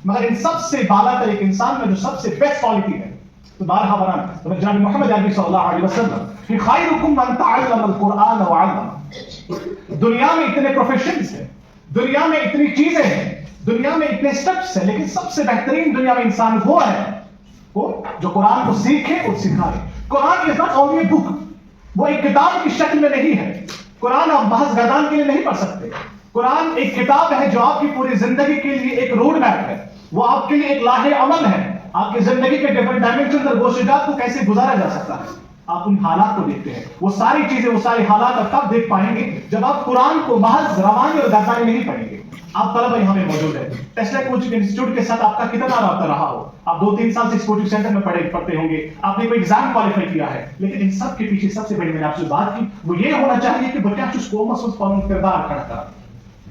مگر ان سب سے بالا تر ایک انسان میں جو سب سے بیسٹ کوالٹی ہے تو بارہا بران جناب محمد عربی صلی اللہ علیہ وسلم کہ خیرکم من تعلم القرآن وعلم. دنیا میں اتنے پروفیشنز ہیں, دنیا میں اتنی چیزیں ہیں, دنیا میں اتنے سٹیپس ہیں, لیکن سب سے بہترین دنیا میں انسان وہ ہے وہ جو قرآن کو سیکھے اور سکھائے. قرآن از ناٹ اونلی اے بک, وہ ایک کتاب کی شکل میں نہیں ہے. قرآن آپ محض گردان کے لیے نہیں پڑھ سکتے. قرآن ایک کتاب ہے جو آپ کی پوری زندگی کے لیے ایک روڈ میپ ہے, وہ آپ کے لیے ایک لاہ عمل ہے. آپ کی زندگی کے ڈفرنٹ ڈائمنشن اور گوشتات کو کیسے گزارا جا سکتا ہے, آپ ان حالات کو دیکھتے ہیں. وہ ساری چیزیں, وہ سارے حالات آپ تب دیکھ پائیں گے جب آپ قرآن کو محض روانی اور گردانی نہیں پڑھیں گے. آپ طلبہ یہاں پہ موجود ہیں, ٹیسلا کوچنگ انسٹیٹیوٹ کے ساتھ آپ کا کتنا رابطہ رہا ہو, آپ 2-3 سال سے اس کوچنگ سینٹر میں پڑھتے ہوں گے, آپ نے کوئی ایگزام کوالیفائی کیا ہے, لیکن ان سب کے پیچھے سب سے بڑی میں نے آپ سے بات کی وہ یہ ہونا چاہیے کہ بچہ اس قوم سے کردار کھڑا کرا.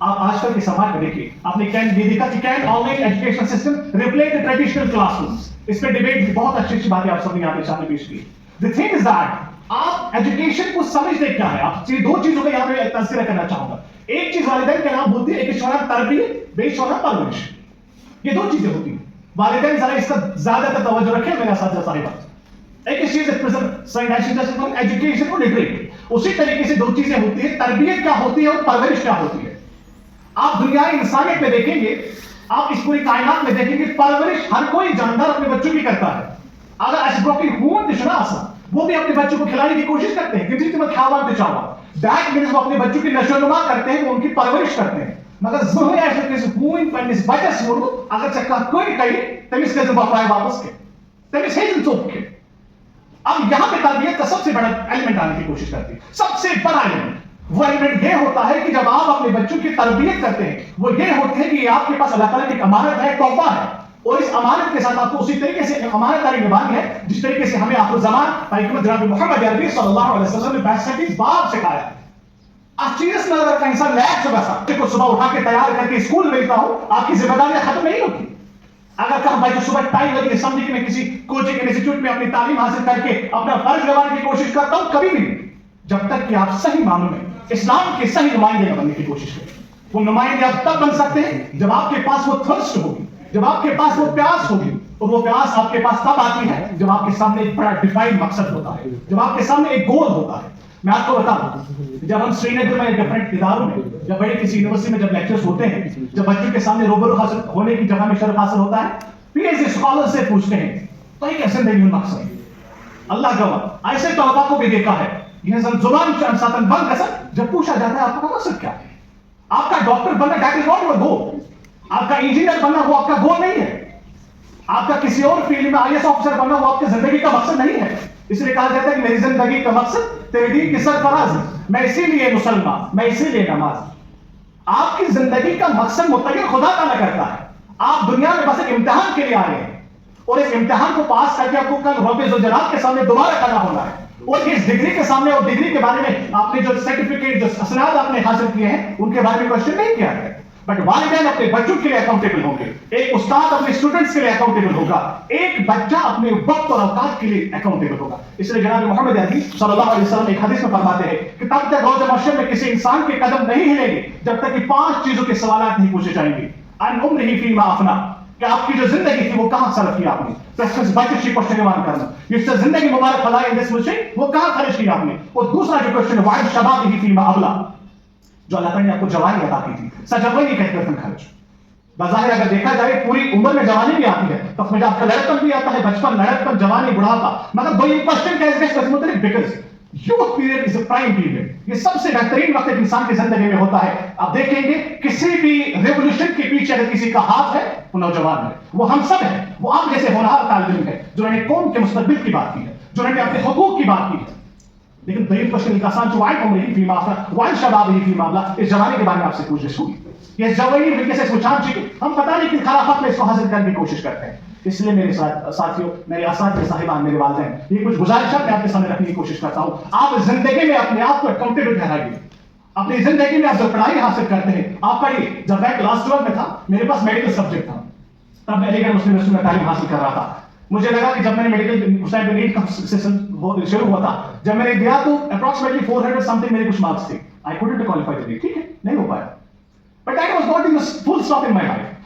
آپ آج کل کے سماج میں دیکھیے, آپ نے یہ دیکھا کہ can online education system replace the traditional classrooms رومز. اس پہ ڈیبیٹ بہت اچھی اچھی باتیں آپ سب نے یہاں پہ سامنے پیش کی. دی تھنگ از دیٹ آپ ایجوکیشن کو سمجھتے کیا ہے. آپ دو چیزوں کا یہاں پہ تذکرہ کرنا چاہوں گا. ایک چیز والدین کے نام ہوتی ہے, ایک چھوڑا تربیت, بے چھوڑا پرورش. یہ دو چیزیں ہوتی ہیں. والدین ذرا اس کا زیادہ تر توجہ رکھیں میرا ساتھ صاحبہ. ایک چیز ایجوکیشن کو لٹریٹ, اسی طریقے سے دو چیزیں ہوتی ہیں, تربیت کیا ہوتی ہے اور پرورش کیا ہوتی ہے. آپ دنیا انسانیت میں دیکھیں گے, آپ اس پوری کائنات میں دیکھیں گے, پرورش ہر کوئی جاندار اپنے بچوں کی کرتا ہے. اگر اشبو کی خون دشنا آسا وہ بھی اپنے بچوں کو کھلانے کی کوشش کرتے ہیں, کسی قیمت کھاوا دچاوا دیٹ مینس وہ اپنے بچوں کی نشو و نما کرتے ہیں, وہ ان کی پرورش کرتے ہیں. مگر ظلم ایسے کہ خون پنس بچس مورو اگر چکا کوئی کہے تمس کے بفائے واپس کے تمس ہے چوک کے. اب یہاں پہ تربیت کا سب سے بڑا ایلیمنٹ آنے کی کوشش کرتی ہے. سب سے بڑا ایلیمنٹ وہ ایلیمنٹ یہ ہوتا ہے کہ جب آپ اپنے بچوں کی تربیت کرتے ہیں, وہ یہ ہوتے ہیں کہ یہ آپ کے پاس اللہ تعالیٰ کی ایک امانت ہے, تحفہ ہے, اور اس امانت کے ساتھ آپ کو اسی طریقے سے امانت داری نبھانی ہے جس طریقے سے ہمیں آخر زمان پیغمبر جناب محمد عربی صلی اللہ علیہ وسلم نے 65 باب سکھایا ہے. آپ چیز میں اگر کا انسان لیب سے بسا کو صبح اٹھا کے تیار کر کے اسکول بھیجتا ہوں, آپ کی ذمہ داریاں ختم نہیں ہوتی. اگر کہا بھائی صبح ٹائم لگے سمجھے کہ میں کسی کوچنگ انسٹیٹیوٹ میں اپنی تعلیم حاصل کر کے اپنا فرض نبھانے کی کوشش کرتا ہوں, کبھی نہیں, جب تک کہ آپ صحیح معنوں میں اسلام کے صحیح نمائندے بننے کی کوشش کریں. وہ نمائندے آپ تب بن سکتے ہیں جب آپ کے پاس وہ تھرسٹ ہوگی, جب آپ کے پاس وہ پیاس ہوگی, اور وہ پیاس آپ کے پاس تب آتی ہے جب آپ کے سامنے ایک بڑا ڈیفائنڈ مقصد ہوتا ہے, جب آپ کے سامنے ایک گول ہوتا ہے. میں آپ کو بتاؤں, جب ہم سری نگر میں ڈفرنٹ اداروں میں, جب بڑی کسی یونیورسٹی میں جب لیکچرز ہوتے ہیں, جب بچوں کے سامنے روبرو حاصل ہونے کی جگہ میں شرف حاصل ہوتا ہے, پی ایچ ڈی اسکالر سے پوچھتے ہیں تو ایک ایسے نہیں مقصد, اللہ گواہ ایسے طلبا کو بھی دیکھا ہے یہ زبان چند ساتن بند ہے. جب پوچھا جاتا ہے آپ کا مقصد کیا ہے, آپ کا ڈاکٹر بننا that is not your goal, آپ کا انجینئر بننا وہ آپ کا گول نہیں ہے, آپ کا کسی اور فیلڈ میں آئی ایس آفیسر بننا وہ آپ کی زندگی کا مقصد نہیں ہے. اس لیے کہا جاتا ہے کہ میری زندگی کا مقصد تیرے دین کی سرفراز ہے, میں اسی لیے مسلمان, میں اسی لیے نماز. آپ کی زندگی کا مقصد متعین خدا تعالیٰ کرتا ہے. آپ دنیا میں بس ایک امتحان کے لیے آ رہے ہیں, اور اس امتحان کو پاس کر کے آپ کو کل رب ذوالجلال کے سامنے دوبارہ کھڑا ہونا ہے, اور اس ڈگری کے سامنے, اور ڈگری کے بارے میں آپ نے جو سرٹیفکیٹ, جو اسناد آپ نے حاصل کیے ہیں, ان کے بارے میں کوشچن نہیں کیا ہے. بٹ والدین اپنے بچوں کے لیے اکاؤنٹیبل ہوں گے, ایک استاد اپنے اسٹوڈنٹس کے لیے اکاؤنٹیبل ہوگا, ایک بچہ اپنے وقت اور اوقات کے لیے اکاؤنٹیبل ہوگا. اس لیے جناب محمد عربی صلی اللہ علیہ وسلم ایک حدیث میں فرماتے ہیں کہ تب تک روز محشر میں کسی انسان کے قدم نہیں ہلیں گے جب تک کہ 5 چیزوں کے سوالات نہیں پوچھے جائیں گے. ان عمرہ فیما افنا, کہ آپ کی جو زندگی تھی وہ کہاں صرف کی آپ نے, پریکٹس بچت کی کوشچن ایمان کرنا, یہ زندگی مبارک خدائے اندس مجھے وہ کہاں خرچ کی آپ نے. اور دوسرا جو کوشچن ہے وائد شبابہ فیما ابلا, جو اللہ تعالیٰ نے آپ کو جوانی عطا کی تھی, سجوانی کہتے ہیں خرچ. بظاہر اگر دیکھا جائے پوری عمر میں جوانی بھی آتی ہے, تو میں آپ کا لڑکپن بھی آتا ہے, بچپن, لڑکپن, جوانی, بڑھاپا, مگر دو یہ کوشچن کیسے مختلف because youth period is a prime period. یہ سب سے بہترین وقت ایک انسان کی زندگی میں ہوتا ہے. آپ دیکھیں گے کسی بھی ریولوشن کے پیچھے اگر کسی کا ہاتھ ہے وہ نوجوان ہے, وہ ہم سب ہیں, وہ آپ جیسے ہونہار طالب علم ہے جنہوں نے قوم کے مستقبل کی بات کی ہے, جنہوں نے اپنے حقوق کی بات کی ہے. لیکن دوسرا کوشچن کا آسان جو وائد عمرہ فیما افنا, وائد شبابہ فیما ابلا, اس جوانی کے بارے میں آپ سے پوچھنے ہوگی. یہ جوانی طریقے سے پوچھان چکے, ہم پتہ نہیں کہ خلافت میں اس کو حاصل کرنے کی کوشش کرتے ہیں. اس لیے میرے ساتھیوں, میرے اساتذہ صاحبان, میرے والدین, یہ کچھ گزارشات میں آپ کے سامنے رکھنے کی کوشش کرتا ہوں. آپ زندگی میں اپنے آپ کو اکاؤنٹیبل ٹھہرائیے. اپنی زندگی میں آپ جو پڑھائی حاصل کرتے ہیں آپ پڑھیے. جب میں کلاس 12 میں تھا میرے پاس میڈیکل سبجیکٹ تھا, تب میں علی گڑھ مسلم یونیورسٹی میں تعلیم حاصل کر رہا تھا. مجھے لگا کہ جب میں نے میڈیکل اس ٹائم پہ نیٹ کا سیشن شروع ہوا تھا, جب میں نے دیا تو اپروکسیمیٹلی 400 سمتھنگ میرے کچھ مارکس تھے. آئی کوڈنٹ کوالیفائی ٹو, ٹھیک ہے, نہیں ہو پایا. But that was not the full stop in my life.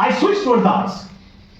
I switched towards the arts.